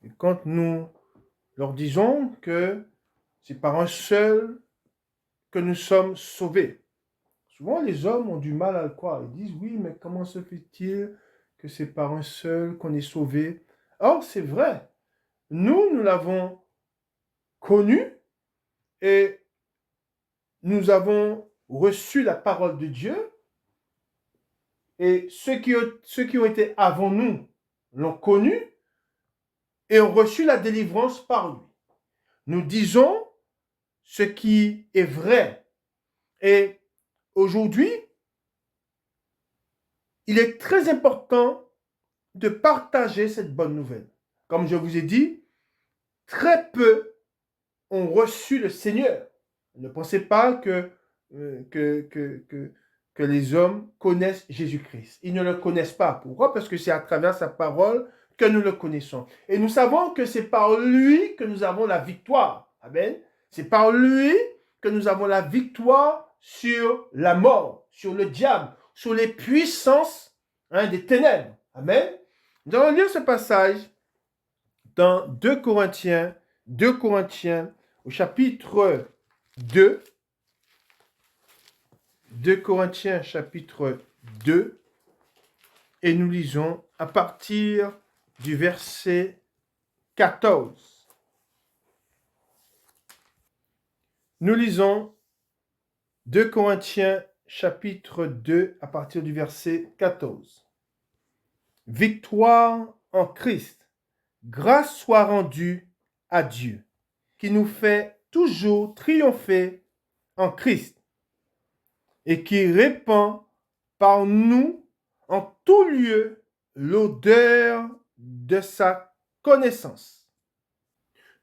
et quand nous leur disons que c'est par un seul que nous sommes sauvés, souvent les hommes ont du mal à le croire. Ils disent, oui, mais comment se fait-il que c'est par un seul qu'on est sauvé? Or, c'est vrai. Nous l'avons connu et nous avons reçu la parole de Dieu. Et ceux qui ont été avant nous l'ont connu et ont reçu la délivrance par lui. Nous disons ce qui est vrai. Et aujourd'hui, il est très important de partager cette bonne nouvelle. Comme je vous ai dit, très peu ont reçu le Seigneur. Ne pensez pas que les hommes connaissent Jésus-Christ. Ils ne le connaissent pas. Pourquoi? Parce que c'est à travers sa parole que nous le connaissons. Et nous savons que c'est par lui que nous avons la victoire. Amen. C'est par lui que nous avons la victoire sur la mort, sur le diable, sur les puissances des ténèbres. Amen. Nous allons lire ce passage dans 2 Corinthiens au chapitre 2. 2 Corinthiens chapitre 2. Et nous lisons à partir du verset 14. Nous lisons 2 Corinthiens chapitre 2 à partir du verset 14. Victoire en Christ. Grâce soit rendue à Dieu, qui nous fait toujours triompher en Christ et qui répand par nous en tout lieu l'odeur de sa connaissance.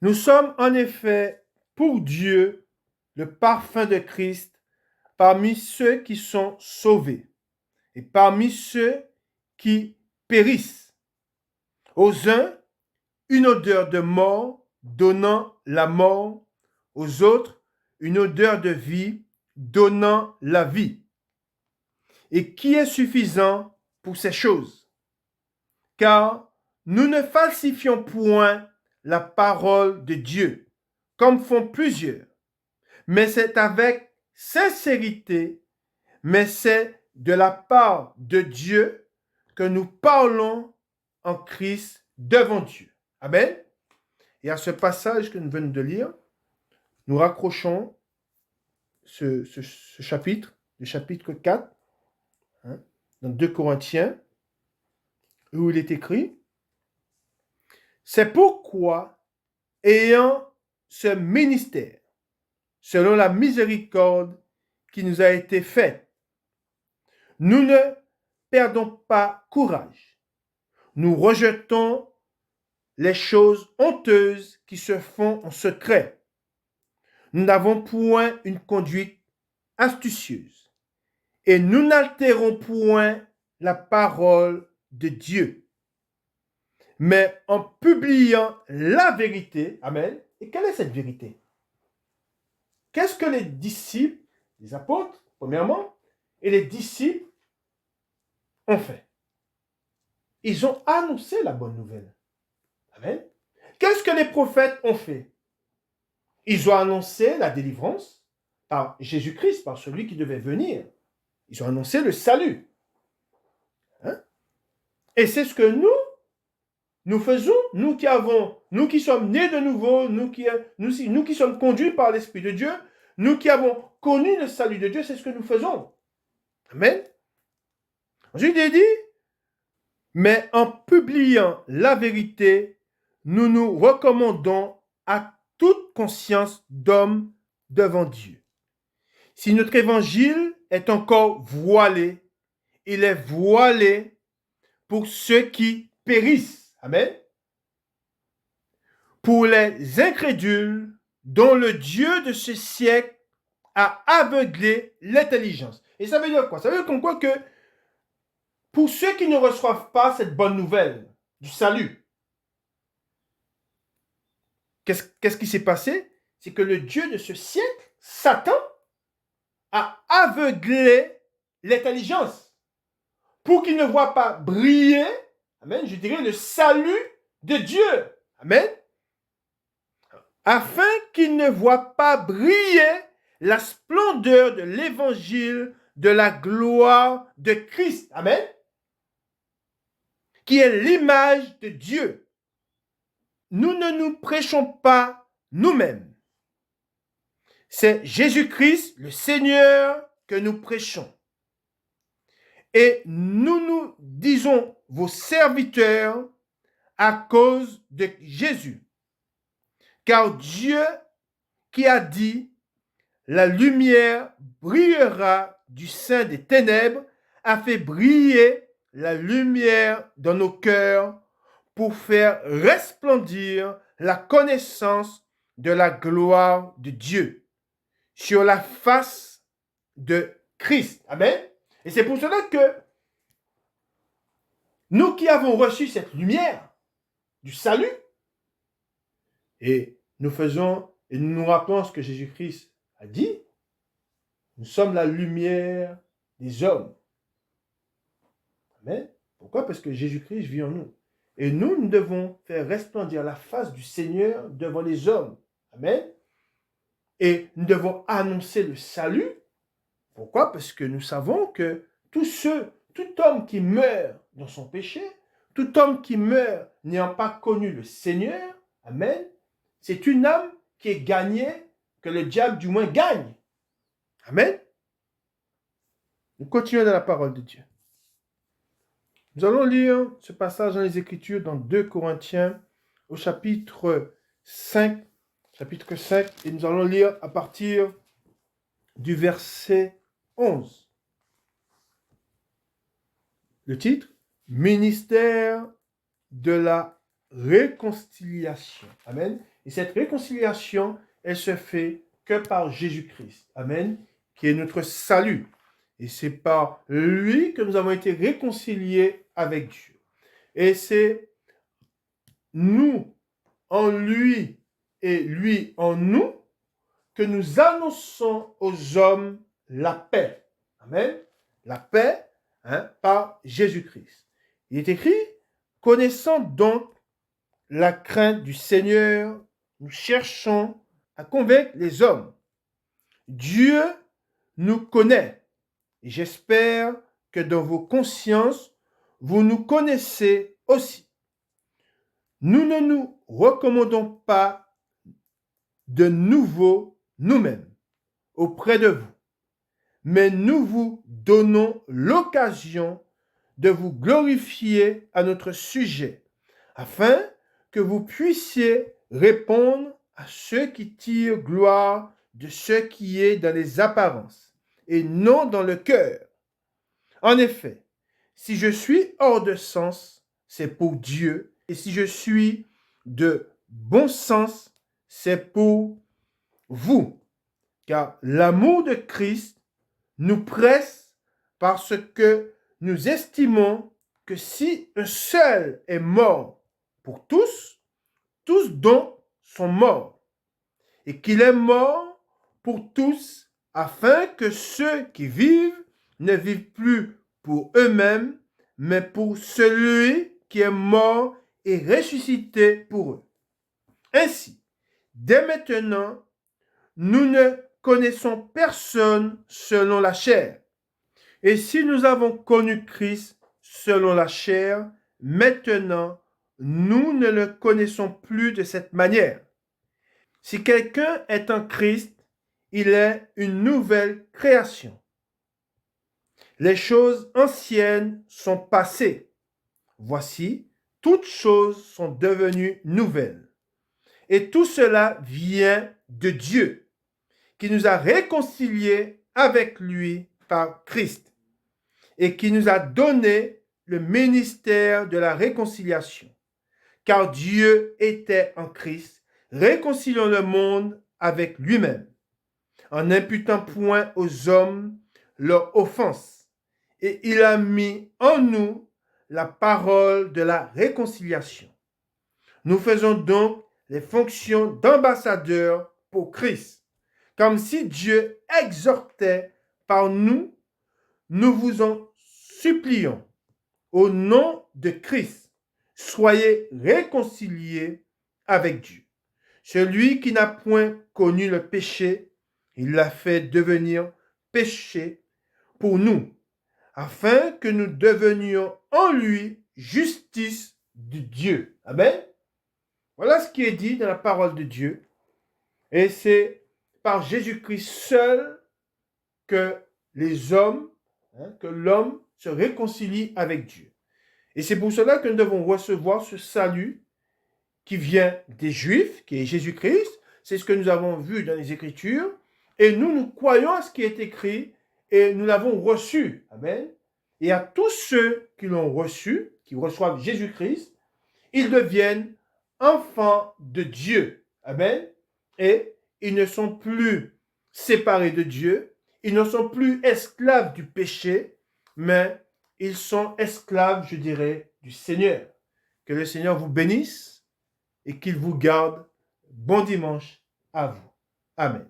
Nous sommes en effet pour Dieu le parfum de Christ parmi ceux qui sont sauvés et parmi ceux qui périssent. Aux uns, une odeur de mort donnant la mort, aux autres, une odeur de vie donnant la vie. Et qui est suffisant pour ces choses? Car nous ne falsifions point la parole de Dieu, comme font plusieurs, mais c'est avec sincérité, mais c'est de la part de Dieu que nous parlons en Christ devant Dieu. Amen. Et à ce passage que nous venons de lire, nous raccrochons ce chapitre, le chapitre 4, dans 2 Corinthiens, où il est écrit, « C'est pourquoi, ayant ce ministère, selon la miséricorde qui nous a été faite, nous ne perdons pas courage. Nous rejetons les choses honteuses qui se font en secret. Nous n'avons point une conduite astucieuse et nous n'altérons point la parole de Dieu. Mais en publiant la vérité, amen, Et quelle est cette vérité? Qu'est-ce que les disciples, les apôtres, premièrement, et les disciples ont fait? Ils ont annoncé la bonne nouvelle. Amen. Qu'est-ce que les prophètes ont fait? Ils ont annoncé la délivrance par Jésus-Christ, par celui qui devait venir. Ils ont annoncé le salut. Hein? Et c'est ce que nous faisons, nous qui sommes nés de nouveau, nous qui sommes conduits par l'Esprit de Dieu, nous qui avons connu le salut de Dieu, c'est ce que nous faisons. Amen. Ensuite, il dit, mais en publiant la vérité, nous nous recommandons à toute conscience d'homme devant Dieu. Si notre évangile est encore voilé, il est voilé pour ceux qui périssent. Amen. Pour les incrédules dont le Dieu de ce siècle a aveuglé l'intelligence. Et ça veut dire quoi? Ça veut dire quoi que pour ceux qui ne reçoivent pas cette bonne nouvelle du salut, qu'est-ce qui s'est passé? C'est que le Dieu de ce siècle, Satan, a aveuglé l'intelligence pour qu'il ne voit pas briller, amen, je dirais, le salut de Dieu. Amen. Afin qu'il ne voit pas briller la splendeur de l'évangile de la gloire de Christ. Amen. Qui est l'image de Dieu. Nous ne nous prêchons pas nous-mêmes. C'est Jésus-Christ, le Seigneur, que nous prêchons. Et nous disons vos serviteurs à cause de Jésus. Car Dieu qui a dit, la lumière brillera du sein des ténèbres, a fait briller la lumière dans nos cœurs pour faire resplendir la connaissance de la gloire de Dieu sur la face de Christ. Amen. Et c'est pour cela que nous qui avons reçu cette lumière du salut, et nous nous rappelons ce que Jésus-Christ a dit, nous sommes la lumière des hommes. Amen. Pourquoi? Parce que Jésus-Christ vit en nous. Et nous devons faire resplendir la face du Seigneur devant les hommes. Amen. Et nous devons annoncer le salut. Pourquoi? Parce que nous savons que tout homme qui meurt dans son péché, tout homme qui meurt n'ayant pas connu le Seigneur, amen, c'est une âme qui est gagnée, que le diable du moins gagne. Amen. Nous continuons dans la parole de Dieu. Nous allons lire ce passage dans les Écritures dans 2 Corinthiens au chapitre 5, et nous allons lire à partir du verset 11. Le titre, Ministère de la réconciliation. Amen. Et cette réconciliation, elle se fait que par Jésus-Christ. Amen. Qui est notre salut. Et c'est par lui que nous avons été réconciliés avec Dieu. Et c'est nous en lui et lui en nous que nous annonçons aux hommes la paix. Amen. La paix, par Jésus-Christ. Il est écrit, connaissant donc la crainte du Seigneur, nous cherchons à convaincre les hommes. Dieu nous connaît. Et j'espère que dans vos consciences, vous nous connaissez aussi. Nous ne nous recommandons pas de nouveau nous-mêmes auprès de vous, mais nous vous donnons l'occasion de vous glorifier à notre sujet, afin que vous puissiez répondre à ceux qui tirent gloire de ce qui est dans les apparences, et non dans le cœur. En effet, si je suis hors de sens, c'est pour Dieu, et si je suis de bon sens, c'est pour vous. Car l'amour de Christ nous presse parce que nous estimons que si un seul est mort pour tous, tous donc sont morts. et qu'il est mort pour tous, afin que ceux qui vivent ne vivent plus pour eux-mêmes, mais pour celui qui est mort et ressuscité pour eux. Ainsi, dès maintenant, nous ne connaissons personne selon la chair. Et si nous avons connu Christ selon la chair, maintenant, nous ne le connaissons plus de cette manière. Si quelqu'un est en Christ, il est une nouvelle création. Les choses anciennes sont passées. Voici, toutes choses sont devenues nouvelles. Et tout cela vient de Dieu, qui nous a réconciliés avec lui par Christ et qui nous a donné le ministère de la réconciliation. Car Dieu était en Christ, réconciliant le monde avec lui-même, en n'imputant point aux hommes leur offense. Et il a mis en nous la parole de la réconciliation. Nous faisons donc les fonctions d'ambassadeurs pour Christ, comme si Dieu exhortait par nous. Nous vous en supplions, au nom de Christ, soyez réconciliés avec Dieu. Celui qui n'a point connu le péché, il l'a fait devenir péché pour nous, afin que nous devenions en lui justice de Dieu. Amen. Voilà ce qui est dit dans la parole de Dieu. Et c'est par Jésus-Christ seul que les hommes, que l'homme se réconcilie avec Dieu. Et c'est pour cela que nous devons recevoir ce salut qui vient des Juifs, qui est Jésus-Christ. C'est ce que nous avons vu dans les Écritures. Et nous croyons à ce qui est écrit et nous l'avons reçu. Amen. Et à tous ceux qui l'ont reçu, qui reçoivent Jésus-Christ, ils deviennent enfants de Dieu. Amen. Et ils ne sont plus séparés de Dieu. Ils ne sont plus esclaves du péché, mais ils sont esclaves, je dirais, du Seigneur. Que le Seigneur vous bénisse et qu'il vous garde. Bon dimanche à vous. Amen.